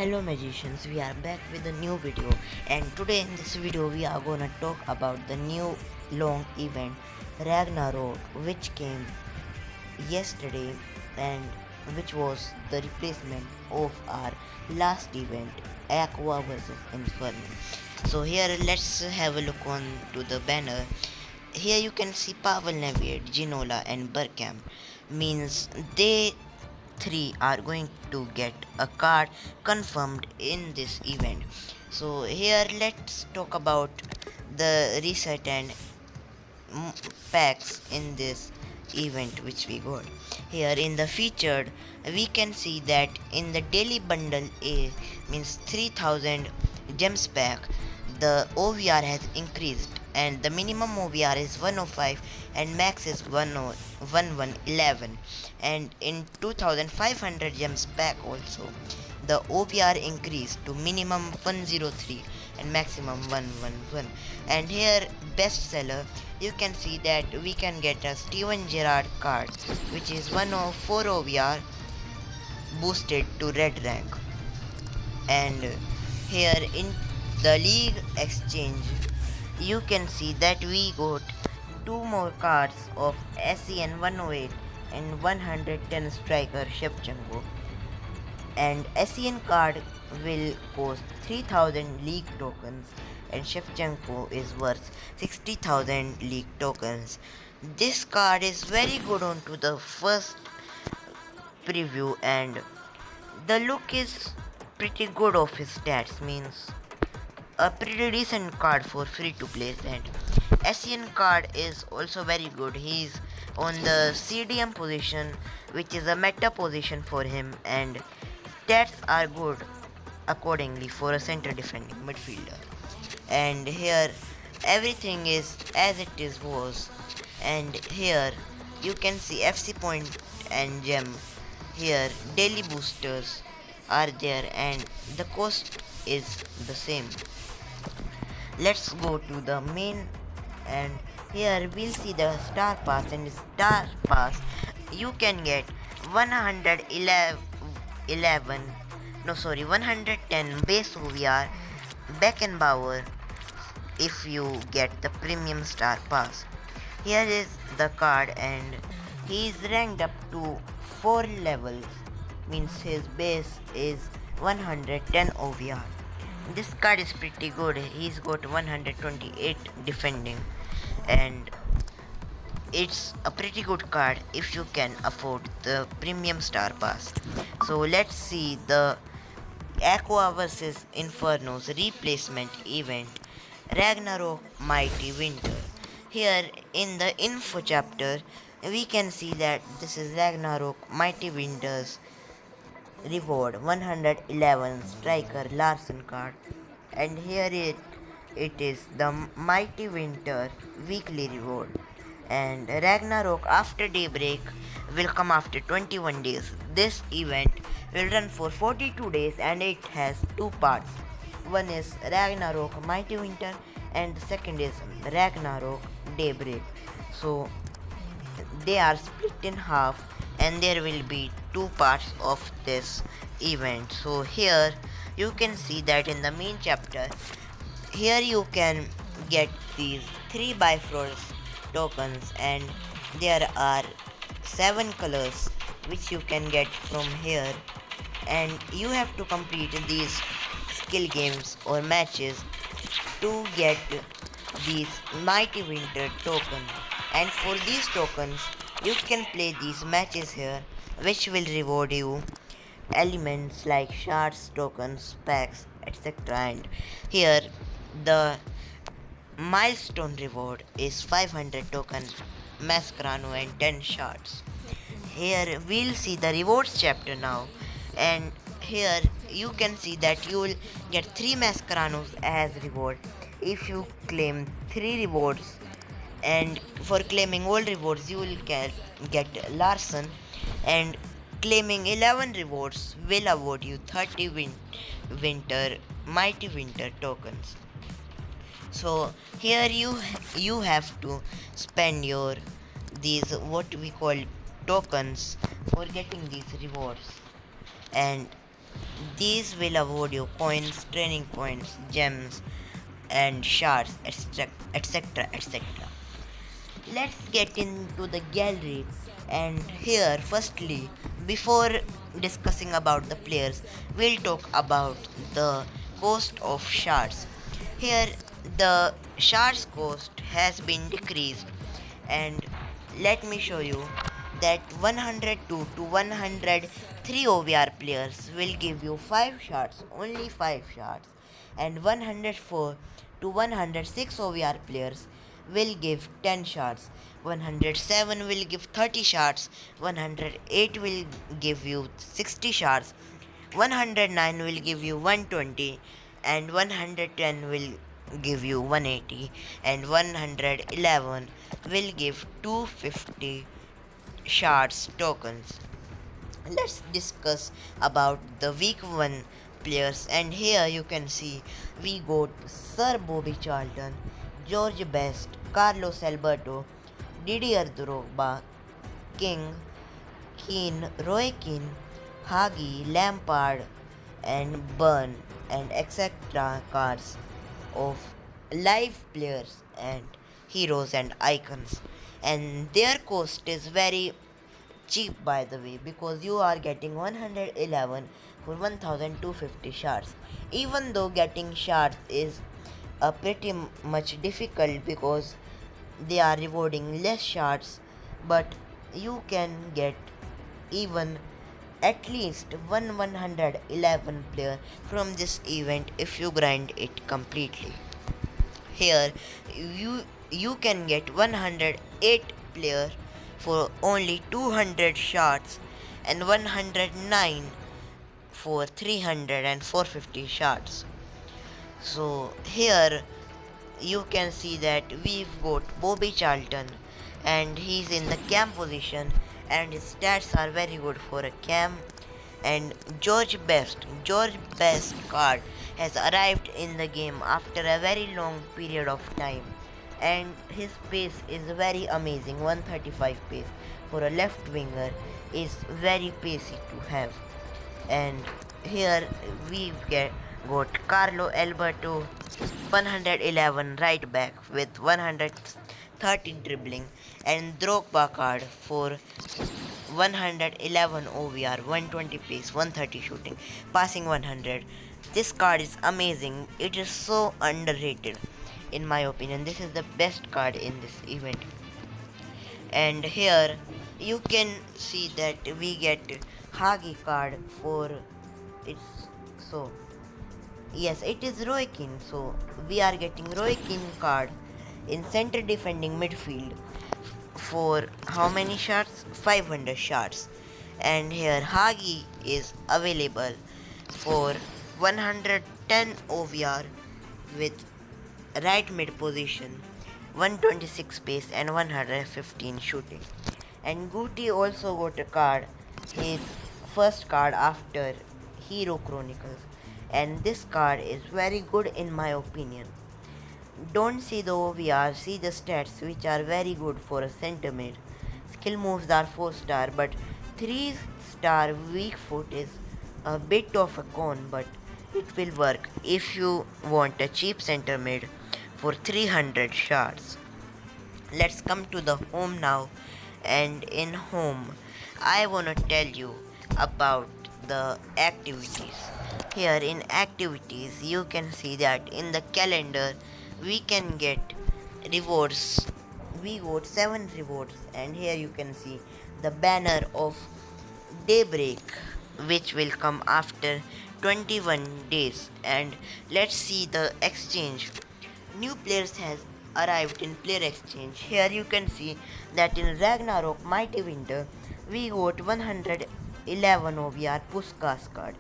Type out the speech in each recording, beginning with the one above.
Hello magicians, we are back with a new video, and today in this video we are gonna talk about the new long event Ragnarok, which came yesterday and which was the replacement of our last event Aqua vs Inferno. So here let's have a look on to the banner. Here you can see Pavel Navier, Ginola and Burkamp, means they three are going to get a card confirmed in this event. So here let's talk about the reset and packs in this event which we got. Here in the featured we can see that in the daily bundle A, means 3000 gems pack, the OVR has increased and the minimum OVR is 105 and max is 1111, and in 2500 gems pack also the OVR increased to minimum 103 and maximum 111. And here bestseller, you can see that we can get a Steven Gerrard card which is 104 OVR boosted to red rank. And here in the league exchange you can see that we got two more cards of SEN 108 and 110 striker Shevchenko, and SEN card will cost 3000 league tokens and Shevchenko is worth 60,000 league tokens. This card is very good onto the first preview, and the look is pretty good of his stats, means a pretty decent card for free to play. And SEN card is also very good. He's on the CDM position, which is a meta position for him, and stats are good accordingly for a center defending midfielder. And here everything is as it is was, and here you can see FC point and gem. Here daily boosters are there and the cost is the same. Let's go to the main, and here we'll see the star pass. And star pass you can get 110 base OVR Beckenbauer if you get the premium star pass. Here is the card, and he is ranked up to 4 levels, means his base is 110 OVR. This card is pretty good. He's got 128 defending, and it's a pretty good card if you can afford the premium star pass. So let's see the Aqua vs Inferno's replacement event Ragnarok Mighty Winter. Here in the info chapter we can see that this is Ragnarok Mighty Winter's reward 111 striker Larson card, and here it is the Mighty Winter weekly reward. And Ragnarok after daybreak will come after 21 days. This event will run for 42 days and it has two parts. One is Ragnarok Mighty Winter and the second is Ragnarok Daybreak. So they are split in half and there will be two parts of this event. So here you can see that in the main chapter, here you can get these 3 Bifrost tokens, and there are 7 colors which you can get from here, and you have to complete these skill games or matches to get these Mighty Winter token. And for these tokens you can play these matches here which will reward you elements like shards, tokens, packs, etc. And here the milestone reward is 500 token Mascarano and 10 shards. Here we'll see the rewards chapter now, and here you can see that you will get 3 Mascaranos as reward if you claim 3 rewards, and for claiming all rewards you will get Larson, and claiming 11 rewards will award you 30 winter Mighty Winter tokens. So here you have to spend your these what we call tokens for getting these rewards, and These will award you coins, training points, gems, and shards, etc. etc. Let's get into the gallery. And here, firstly, before discussing about the players, we'll talk about the cost of shards. Here, the shards cost has been decreased, and let me show you that 102 to 103 OVR players will give you 5 shards, only 5 shards, and 104 to 106 OVR players will give 10 shards, 107 will give 30 shards, 108 will give you 60 shards, 109 will give you 120, and 110 will give you 180, and 111 will give 250 shards tokens. Let's discuss about the week 1 players, and here you can see we got Sir Bobby Charlton, George Best, Carlos Alberto, Didier Drogba, King, Keane, Roy Keane, Hagi, Lampard, and Burn, and etc. cards of live players and heroes and icons. And their cost is very cheap, by the way, because you are getting 111 for 1250 shards. Even though getting shards is pretty much difficult because they are rewarding less shards, but you can get even at least 111 player from this event if you grind it completely. Here you can get 108 player for only 200 shards and 109 for 300 and 450 shards. So here you can see that we've got Bobby Charlton, and he's in the cam position and his stats are very good for a cam. And George Best card has arrived in the game after a very long period of time, and his pace is very amazing. 135 pace for a left winger is very pacey to have. And here got Carlo Alberto, 111 right back with 130 dribbling, and Drogba card for 111 OVR, 120 pace, 130 shooting, passing 100. This card is amazing. It is so underrated in my opinion. This is the best card in this event. And here you can see that we get Hagi card for it's so yes, it is Roy Keane. So we are getting Roy Keane card in center defending midfield for how many shots? 500 shots. And here Hagi is available for 110 OVR with right mid position, 126 pace and 115 shooting. And Guti also got a card, his first card after Hero Chronicles, and this card is very good in my opinion. Don't see the OVR, see the stats which are very good for a center mid. Skill moves are 4 star, but 3 star weak foot is a bit of a con, but it will work if you want a cheap center mid for 300 shards. Let's come to the home now, and in home I wanna tell you about the activities. Here in activities you can see that in the calendar we can get rewards. We got 7 rewards, and here you can see the banner of Daybreak, which will come after 21 days. And let's see the exchange. New players has arrived in player exchange. Here you can see that in Ragnarok Mighty Winter we got 111 OVR Puskas card.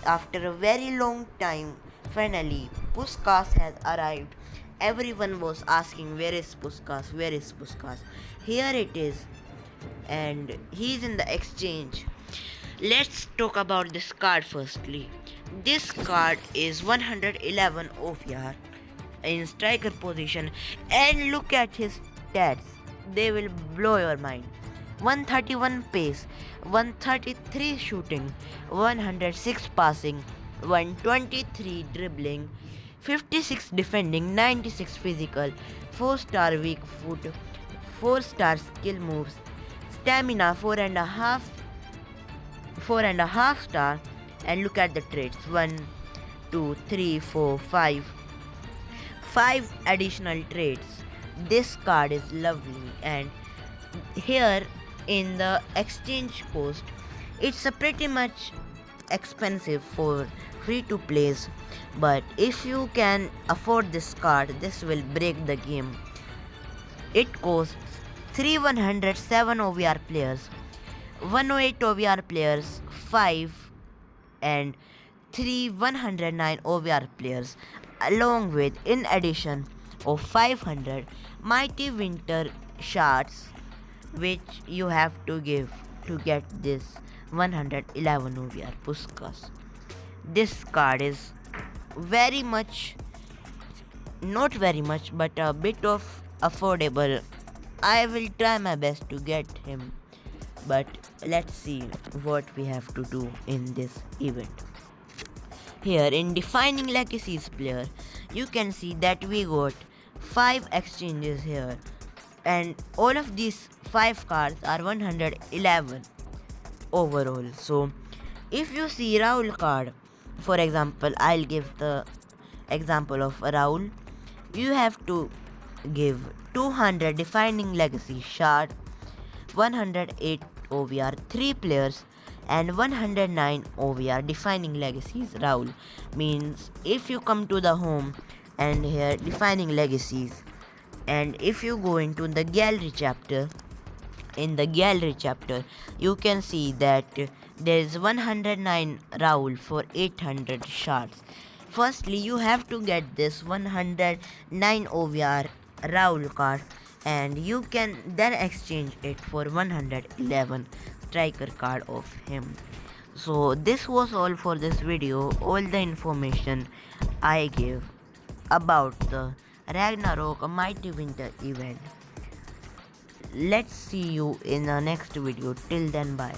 After a very long time, finally Puskas has arrived. Everyone was asking where is Puskas, where is Puskas. Here it is, and he's in the exchange. Let's talk about this card firstly. This card is 111 OVR in striker position, and look at his stats, they will blow your mind. 131 pace, 133 shooting, 106 passing, 123 dribbling, 56 defending, 96 physical, 4-star weak foot, 4-star skill moves, stamina 4.5 star, and look at the traits 1, 2, 3, 4, 5. 5 additional traits. This card is lovely, and here in the exchange cost, it's a pretty much expensive for free to plays, but if you can afford this card, this will break the game. It costs 3 107 OVR players, 108 OVR players, 5, and 3 109 OVR players, along with in addition of 500 Mighty Winter shards, which you have to give to get this 111 OVR Puskas. This card is very much, not very much, but a bit of affordable. I will try my best to get him, but let's see what we have to do in this event. Here in defining legacies player, you can see that we got 5 exchanges here, and all of these 5 cards are 111 overall. So if you see Raul card, for example, I'll give the example of Raul. You have to give 200 defining legacy shard, 108 OVR 3 players, and 109 OVR defining legacies Raul. Means if you come to the home and here defining legacies, and if you go into the gallery chapter, in the gallery chapter you can see that there is 109 Raul for 800 shards. Firstly, you have to get this 109 OVR Raul card, and you can then exchange it for 111 striker card of him. So this was all for this video. All the information I gave about the Ragnarok Mighty Winter event. Let's see you in the next video. Till then, bye.